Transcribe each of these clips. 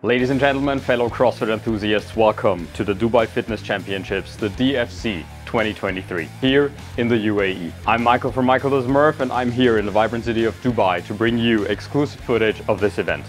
Ladies and gentlemen, fellow CrossFit enthusiasts, welcome to the Dubai Fitness Championships, the DFC 2023, here in the UAE. I'm Michael from Michael Does Murph, and I'm here in the vibrant city of Dubai to bring you exclusive footage of this event.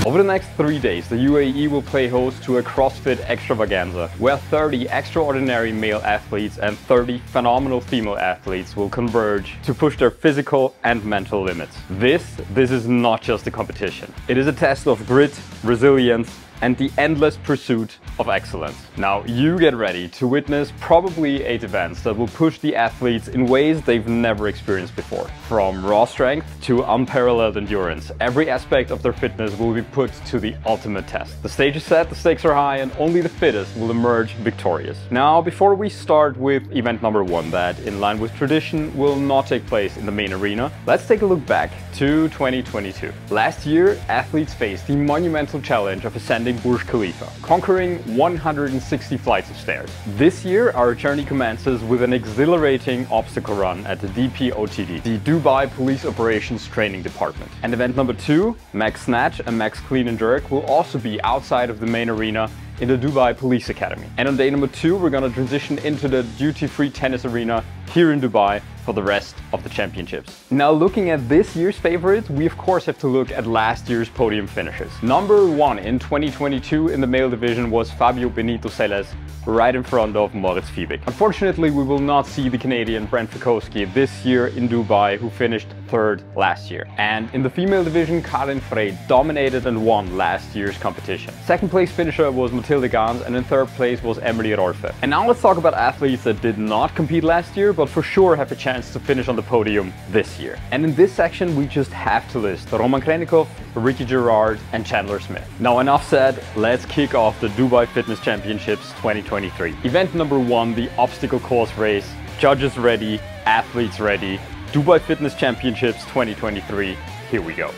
Over the next 3 days, the UAE will play host to a CrossFit extravaganza, where 30 extraordinary male athletes and 30 phenomenal female athletes will converge to push their physical and mental limits. This is not just a competition. It is a test of grit, resilience, and the endless pursuit of excellence. Now, you get ready to witness probably 8 events that will push the athletes in ways they've never experienced before. From raw strength to unparalleled endurance, every aspect of their fitness will be put to the ultimate test. The stage is set, the stakes are high, and only the fittest will emerge victorious. Now, before we start with event number 1, that, in line with tradition, will not take place in the main arena, let's take a look back to 2022. Last year, athletes faced the monumental challenge of ascending Burj Khalifa, conquering 160 flights of stairs. This year, our journey commences with an exhilarating obstacle run at the DPOTD, the Dubai Police Operations Training Department. And event number 2, Max Snatch and Max Clean and Jerk, will also be outside of the main arena in the Dubai Police Academy. And on day number 2, we're gonna transition into the duty-free tennis arena here in Dubai for the rest of the championships. Now, looking at this year's favorites, we of course have to look at last year's podium finishes. Number 1 in 2022 in the male division was Fabio Benito Seles, right in front of Moritz Fiebig. Unfortunately, we will not see the Canadian Brent Fikowski this year in Dubai, who finished 3rd last year. And in the female division, Karin Frey dominated and won last year's competition. Second place finisher was Mathilde Gans, and in 3rd place was Emily Rolfe. And now let's talk about athletes that did not compete last year, but for sure have a chance to finish on the podium this year. And in this section, we just have to list Roman Khrennikov, Ricky Gerard, and Chandler Smith. Now, enough said, let's kick off the Dubai Fitness Championships 2023. Event number 1, the obstacle course race. Judges ready, athletes ready. Dubai Fitness Championships 2023, here we go.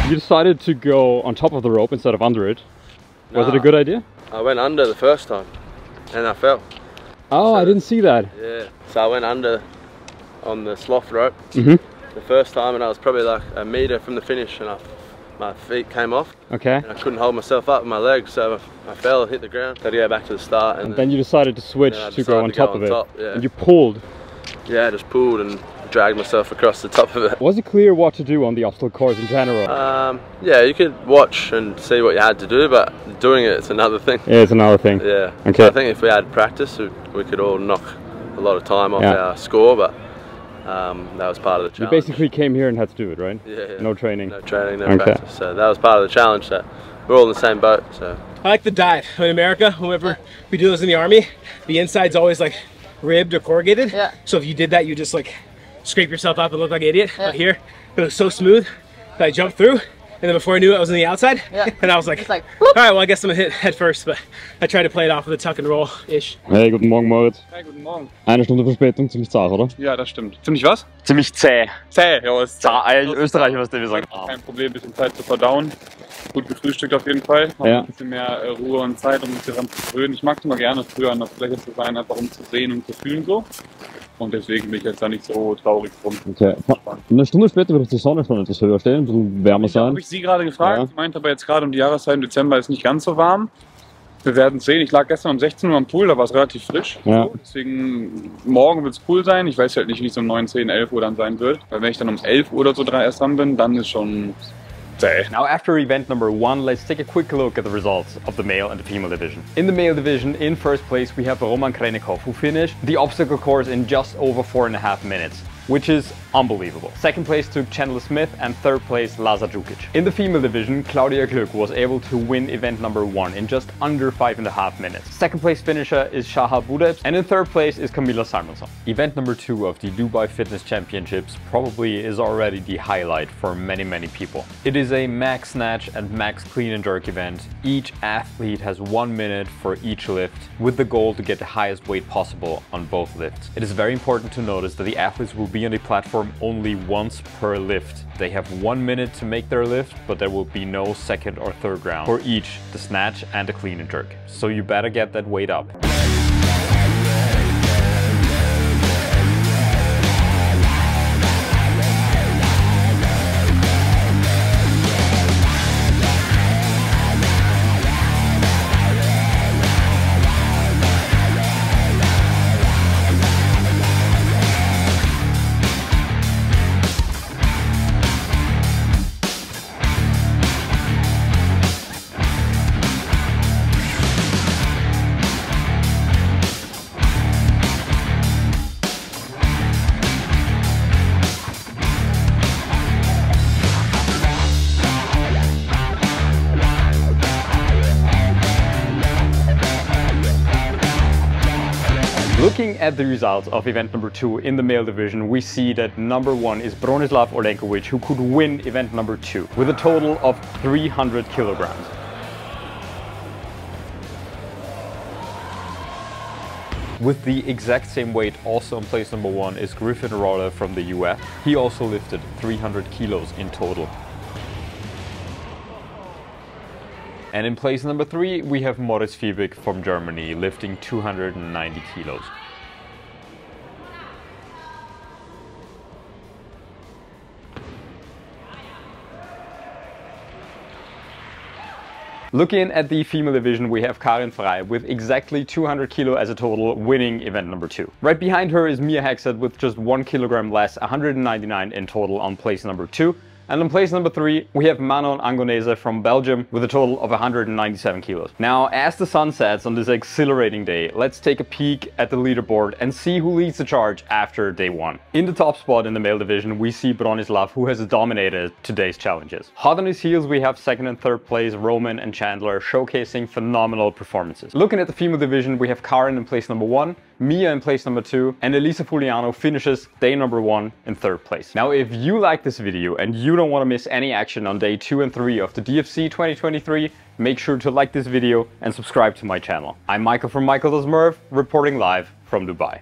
You decided to go on top of the rope instead of under it. Was it a good idea? I went under the first time and I fell. Oh, so, I didn't see that. Yeah, so I went under on the sloth rope the first time, and I was probably like a meter from the finish, and my feet came off. Okay. And I couldn't hold myself up with my legs, so I fell and hit the ground. Had to go back to the start. And then you decided to switch to go on top of it. Yeah. And you pulled. Yeah, I just pulled and dragged myself across the top of it. Was it clear what to do on the obstacle course in general? Yeah, you could watch and see what you had to do, but doing it's another thing. Yeah, it's another thing. Yeah. Okay. I think if we had practice, we could all knock a lot of time off our score, but that was part of the challenge. You basically came here and had to do it, right? Yeah. No training. No training, no practice. So that was part of the challenge. So we're all in the same boat. So I like the dive. In America, whenever we do this in the army, the inside's always like ribbed or corrugated. Yeah. So if you did that, you just like scrape yourself up and look like an idiot. Yeah. But here, it was so smooth that I jumped through, and then before I knew it, I was on the outside. Yeah. And I was like, all right, well, I guess I'm gonna hit head first, but I tried to play it off with a tuck and roll-ish. Hey, guten Morgen, Moritz. Hey, guten Morgen. Eine Stunde Verspätung, ziemlich zart, oder? Ja, das stimmt. Ziemlich was? Ziemlich zäh. Zäh, ja, ist zäh. Österreicher, was der sagen. Kein Problem, ein bisschen Zeit zu verdauen. Gut gefrühstückt auf jeden Fall. Noch ein bisschen mehr Ruhe und Zeit, um sich daran zu gewöhnen. Ich mag es immer gerne, früher an der Fläche zu sein, einfach um zu sehen und zu fühlen so. Und deswegen bin ich jetzt da nicht so traurig drum. Okay. Eine Stunde später wird die Sonne schon etwas höher stehen, ein bisschen wärmer sein. Habe ich sie gerade gefragt. Ja. Sie meinte aber jetzt gerade um die Jahreszeit im Dezember ist nicht ganz so warm. Wir werden sehen. Ich lag gestern um 16 Uhr am Pool, da war es relativ frisch. Ja. Deswegen, morgen wird es cool sein. Ich weiß halt nicht, wie es um 9, 10, 11 Uhr dann sein wird. Weil wenn ich dann um 11 Uhr oder so erst dran bin, dann ist schon zäh. Now after event number 1, let's take a quick look at the results of the male and the female division. In the male division, in first place, we have Roman Khrennikov, who finished the obstacle course in just over 4.5 minutes. Which is unbelievable. Second place took Chandler Smith and third place Lazar Djukic. In the female division, Claudia Glück was able to win event number 1 in just under 5.5 minutes. Second place finisher is Shahar Budebs, and in third place is Camilla Samuelsson. Event number 2 of the Dubai Fitness Championships probably is already the highlight for many people. It is a max snatch and max clean and jerk event. Each athlete has 1 minute for each lift, with the goal to get the highest weight possible on both lifts. It is very important to notice that the athletes will be on the platform only once per lift. They have 1 minute to make their lift, but there will be no second or third round for each, the snatch and the clean and jerk. So you better get that weight up. Looking at the results of event number 2 in the male division, we see that number 1 is Bronislav Olenkovic, who could win event number 2 with a total of 300 kilograms. With the exact same weight, also in place number 1 is Griffin Roller from the US. He also lifted 300 kilos in total. And in place number 3, we have Moritz Fiebig from Germany, lifting 290 kilos. Looking at the female division, we have Karin Frey with exactly 200 kilo as a total, winning event number 2. Right behind her is Mia Hexed with just 1 kilogram less, 199 in total on place number 2. And in place number 3, we have Manon Angonese from Belgium with a total of 197 kilos. Now, as the sun sets on this exhilarating day, let's take a peek at the leaderboard and see who leads the charge after day 1. In the top spot in the male division, we see Bronislav, who has dominated today's challenges. Hot on his heels, we have second and third place Roman and Chandler, showcasing phenomenal performances. Looking at the female division, we have Karin in place number 1, Mia in place number 2, and Elisa Fuliano finishes day number 1 in third place. Now, if you like this video and you don't want to miss any action on day 2 and 3 of the DFC 2023, make sure to like this video and subscribe to my channel. I'm Michael from Michael Does Merv, reporting live from Dubai.